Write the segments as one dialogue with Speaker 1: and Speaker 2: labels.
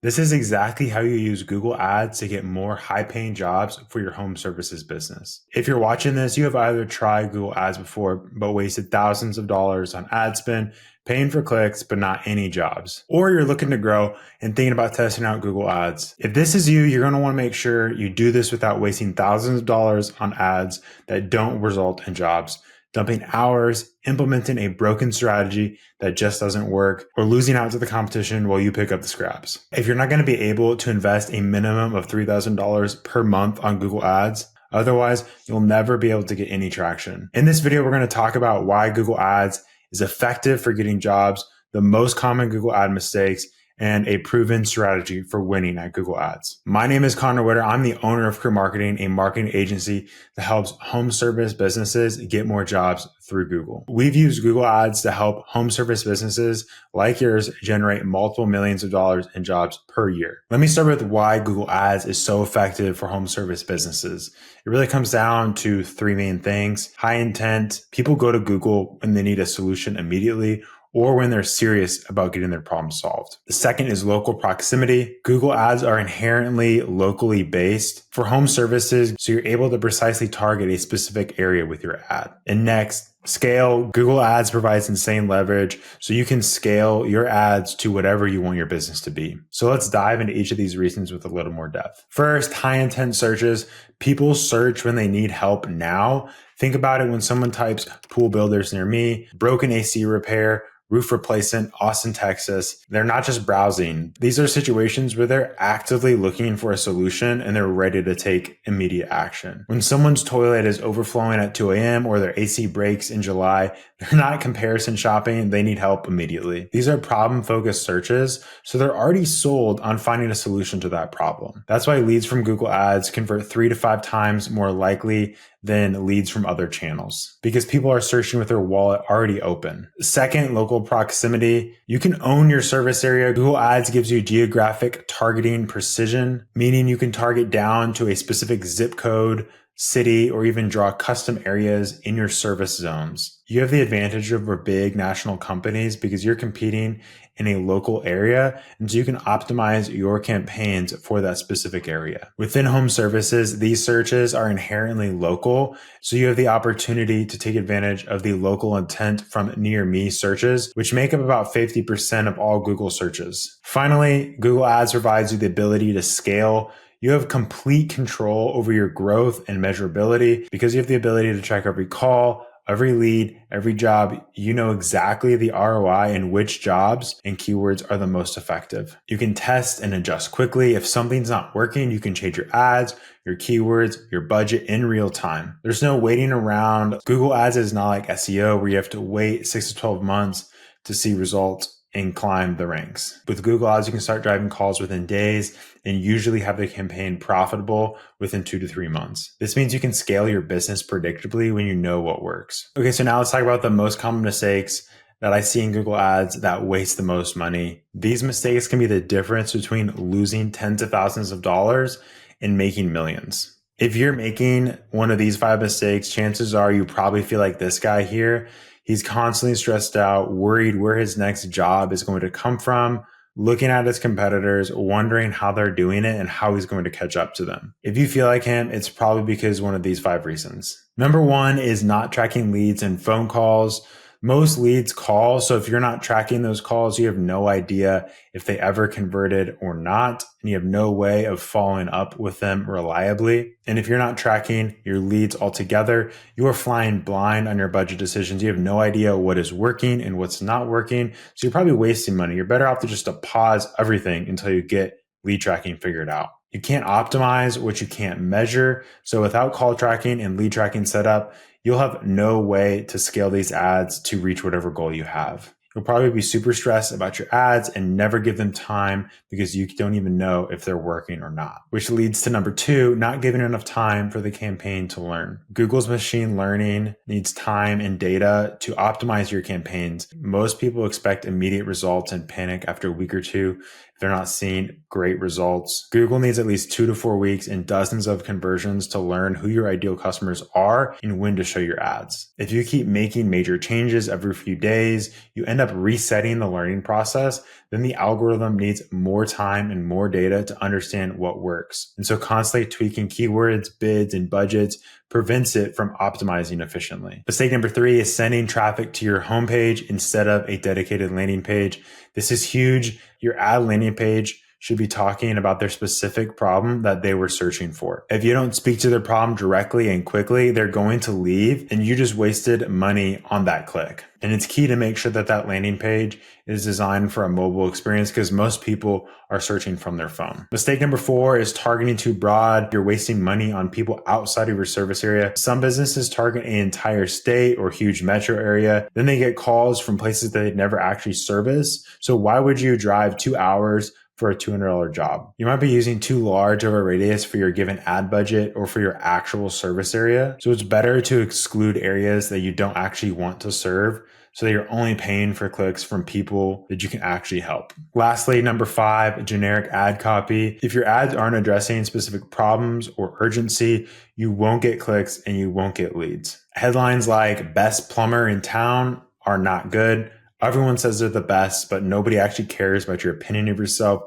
Speaker 1: This is exactly how you use Google Ads to get more high paying jobs for your home services business. If you're watching this, you have either tried Google Ads before, but wasted thousands of dollars on ad spend, paying for clicks, but not any jobs. Or you're looking to grow and thinking about testing out Google Ads. If this is you, you're going to want to make sure you do this without wasting thousands of dollars on ads that don't result in jobs, dumping hours, implementing a broken strategy that just doesn't work, or losing out to the competition while you pick up the scraps. If you're not going to be able to invest a minimum of $3,000 per month on Google Ads, otherwise, you'll never be able to get any traction. In this video, we're going to talk about why Google Ads is effective for getting jobs, the most common Google Ad mistakes, and a proven strategy for winning at Google Ads. My name is Connor Witter. I'm the owner of Career Marketing, a marketing agency that helps home service businesses get more jobs through Google. We've used Google Ads to help home service businesses like yours generate multiple millions of dollars in jobs per year. Let me start with why Google Ads is so effective for home service businesses. It really comes down to three main things: high intent. People go to Google when they need a solution immediately, or when they're serious about getting their problem solved. The second is local proximity. Google Ads are inherently locally based for home services, so you're able to precisely target a specific area with your ad. And next, scale. Google Ads provides insane leverage, so you can scale your ads to whatever you want your business to be. So let's dive into each of these reasons with a little more depth. First, high intent searches. People search when they need help now. Think about it when someone types pool builders near me, broken AC repair, roof replacement, Austin, Texas. They're not just browsing. These are situations where they're actively looking for a solution and they're ready to take immediate action. When someone's toilet is overflowing at 2 a.m. or their AC breaks in July, they're not comparison shopping. They need help immediately. These are problem-focused searches, so they're already sold on finding a solution to that problem. That's why leads from Google Ads convert 3 to 5 times more likely than leads from other channels, because people are searching with their wallet already open. Second, local proximity. You can own your service area. Google Ads gives you geographic targeting precision, meaning you can target down to a specific zip code, city, or even draw custom areas in your service zones. You have the advantage over big national companies because you're competing in a local area, and so you can optimize your campaigns for that specific area. Within home services, these searches are inherently local, so you have the opportunity to take advantage of the local intent from near me searches, which make up about 50% of all Google searches. Finally, Google Ads provides you the ability to scale. You have complete control over your growth and measurability because you have the ability to track every call, every lead, every job. You know exactly the ROI and which jobs and keywords are the most effective. You can test and adjust quickly. If something's not working, you can change your ads, your keywords, your budget in real time. There's no waiting around. Google Ads is not like SEO where you have to wait 6 to 12 months to see results and climb the ranks. With Google Ads, you can start driving calls within days and usually have the campaign profitable within 2 to 3 months. This means you can scale your business predictably when you know what works. Okay, so now let's talk about the most common mistakes that I see in Google Ads that waste the most money. These mistakes can be the difference between losing tens of thousands of dollars and making millions. If you're making one of these 5 mistakes, chances are you probably feel like this guy here. He's constantly stressed out, worried where his next job is going to come from, looking at his competitors, wondering how they're doing it and how he's going to catch up to them. If you feel like him, it's probably because one of these 5 reasons. Number 1 is not tracking leads and phone calls. Most leads call, so if you're not tracking those calls, you have no idea if they ever converted or not, and you have no way of following up with them reliably. And if you're not tracking your leads altogether, you are flying blind on your budget decisions. You have no idea what is working and what's not working, so you're probably wasting money. You're better off to just pause everything until you get lead tracking figured out. You can't optimize what you can't measure, so without call tracking and lead tracking set up, you'll have no way to scale these ads to reach whatever goal you have. You'll probably be super stressed about your ads and never give them time because you don't even know if they're working or not. Which leads to number 2, not giving enough time for the campaign to learn. Google's machine learning needs time and data to optimize your campaigns. Most people expect immediate results and panic after a week or 2. they're not seeing great results. Google needs at least 2 to 4 weeks and dozens of conversions to learn who your ideal customers are and when to show your ads. If you keep making major changes every few days, you end up resetting the learning process. Then the algorithm needs more time and more data to understand what works. And so constantly tweaking keywords, bids, and budgets prevents it from optimizing efficiently. Mistake number 3 is sending traffic to your homepage instead of a dedicated landing page. This is huge. Your ad landing page should be talking about their specific problem that they were searching for. If you don't speak to their problem directly and quickly, they're going to leave and you just wasted money on that click. And it's key to make sure that that landing page is designed for a mobile experience because most people are searching from their phone. Mistake number 4 is targeting too broad. You're wasting money on people outside of your service area. Some businesses target an entire state or huge metro area. Then they get calls from places that they never actually service. So why would you drive 2 hours for a $200 job? You might be using too large of a radius for your given ad budget or for your actual service area. So it's better to exclude areas that you don't actually want to serve so that you're only paying for clicks from people that you can actually help. Lastly, number 5, generic ad copy. If your ads aren't addressing specific problems or urgency, you won't get clicks and you won't get leads. Headlines like best plumber in town are not good. Everyone says they're the best, but nobody actually cares about your opinion of yourself.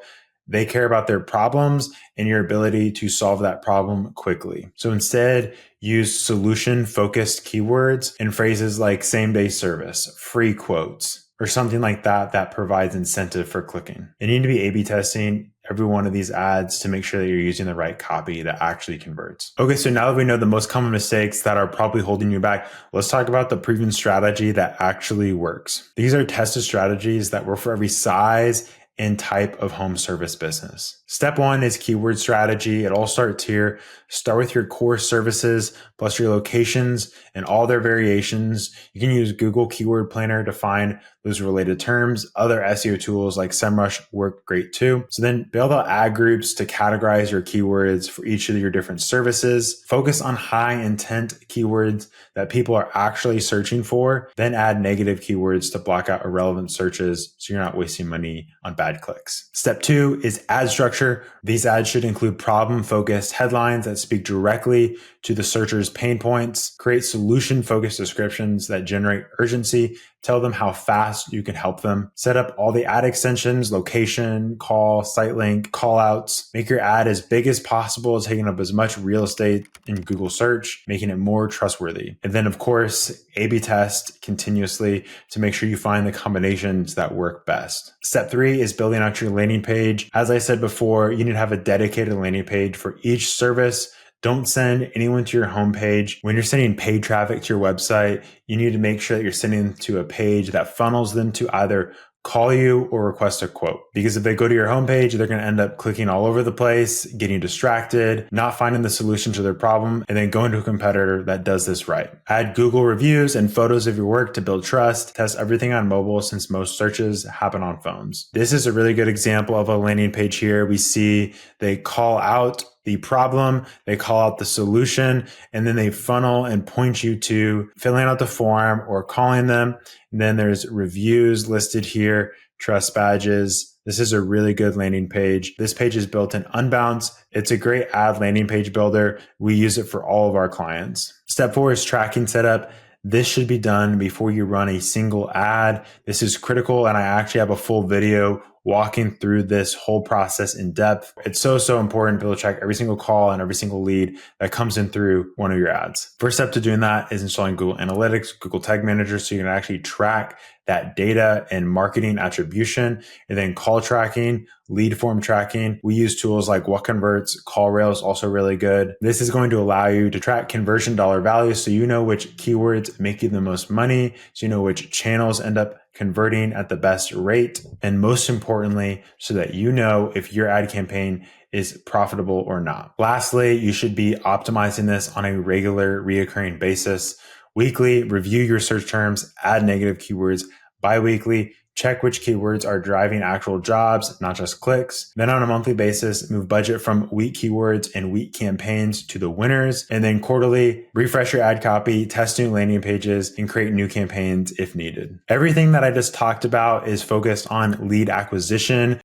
Speaker 1: They care about their problems and your ability to solve that problem quickly. So instead, use solution-focused keywords and phrases like same-day service, free quotes, or something like that that provides incentive for clicking. You need to be A/B testing every one of these ads to make sure that you're using the right copy that actually converts. Okay, so now that we know the most common mistakes that are probably holding you back, let's talk about the proven strategy that actually works. These are tested strategies that work for every size and type of home service business. Step 1 is keyword strategy. It all starts here. Start with your core services plus your locations and all their variations. You can use Google Keyword Planner to find those related terms. Other SEO tools like SEMrush work great too. So then build out ad groups to categorize your keywords for each of your different services. Focus on high intent keywords that people are actually searching for. Then add negative keywords to block out irrelevant searches so you're not wasting money on bad clicks. Step 2 is ad structure. These ads should include problem-focused headlines that speak directly to the searcher's pain points. Create solution-focused descriptions that generate urgency. Tell them how fast you can help them. Set up all the ad extensions, location, call, site link, call outs. Make your ad as big as possible, taking up as much real estate in Google search, making it more trustworthy. And then of course, A/B test continuously to make sure you find the combinations that work best. Step 3 is building out your landing page. As I said before, you need to have a dedicated landing page for each service. Don't send anyone to your homepage. When you're sending paid traffic to your website, you need to make sure that you're sending them to a page that funnels them to either call you or request a quote. Because if they go to your homepage, they're going to end up clicking all over the place, getting distracted, not finding the solution to their problem, and then going to a competitor that does this right. Add Google reviews and photos of your work to build trust. Test everything on mobile since most searches happen on phones. This is a really good example of a landing page here. We see they call out the problem, they call out the solution, and then they funnel and point you to filling out the form or calling them. And then there's reviews listed here, trust badges. This is a really good landing page. This page is built in Unbounce. It's a great ad landing page builder. We use it for all of our clients. Step 4 is tracking setup. This should be done before you run a single ad. This is critical, and I actually have a full video walking through this whole process in depth. It's so important to be able to check every single call and every single lead that comes in through one of your ads. First step to doing that is installing Google Analytics, Google Tag Manager, so you can actually track that data and marketing attribution, and then call tracking, lead form tracking. We use tools like What Converts, CallRails, also really good. This is going to allow you to track conversion dollar value so you know which keywords make you the most money, so you know which channels end up converting at the best rate, and most importantly, so that you know if your ad campaign is profitable or not. Lastly, you should be optimizing this on a regular, reoccurring basis. Weekly, review your search terms, add negative keywords. Bi-weekly, check which keywords are driving actual jobs, not just clicks. Then on a monthly basis, move budget from weak keywords and weak campaigns to the winners. And then quarterly, refresh your ad copy, test new landing pages, and create new campaigns if needed. Everything that I just talked about is focused on lead acquisition.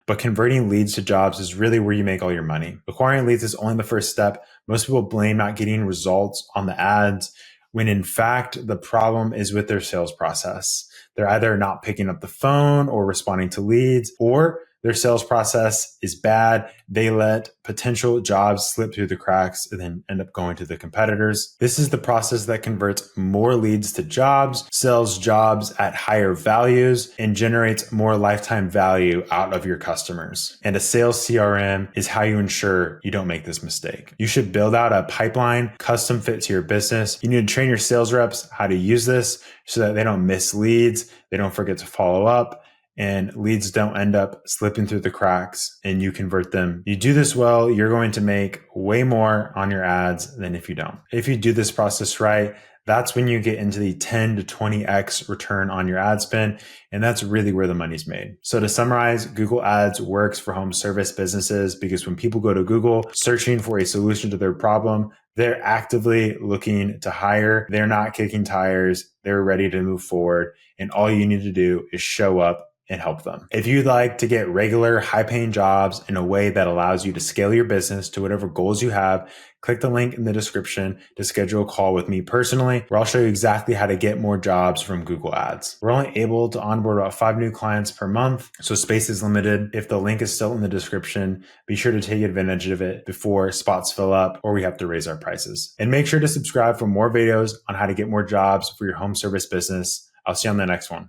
Speaker 1: But converting leads to jobs is really where you make all your money. Acquiring leads is only the first step. Most people blame not getting results on the ads, when in fact, the problem is with their sales process. They're either not picking up the phone or responding to leads, or their sales process is bad. They let potential jobs slip through the cracks and then end up going to the competitors. This is the process that converts more leads to jobs, sells jobs at higher values, and generates more lifetime value out of your customers. And a sales CRM is how you ensure you don't make this mistake. You should build out a pipeline custom fit to your business. You need to train your sales reps how to use this so that they don't miss leads, they don't forget to follow up, and leads don't end up slipping through the cracks and you convert them. You do this well, you're going to make way more on your ads than if you don't. If you do this process right, that's when you get into the 10 to 20x return on your ad spend. And that's really where the money's made. So to summarize, Google Ads works for home service businesses because when people go to Google searching for a solution to their problem, they're actively looking to hire. They're not kicking tires. They're ready to move forward. And all you need to do is show up and help them. If you'd like to get regular high-paying jobs in a way that allows you to scale your business to whatever goals you have, click the link in the description to schedule a call with me personally, where I'll show you exactly how to get more jobs from Google Ads. We're only able to onboard about 5 new clients per month, so space is limited. If the link is still in the description, be sure to take advantage of it before spots fill up or we have to raise our prices. And make sure to subscribe for more videos on how to get more jobs for your home service business. I'll see you on the next one.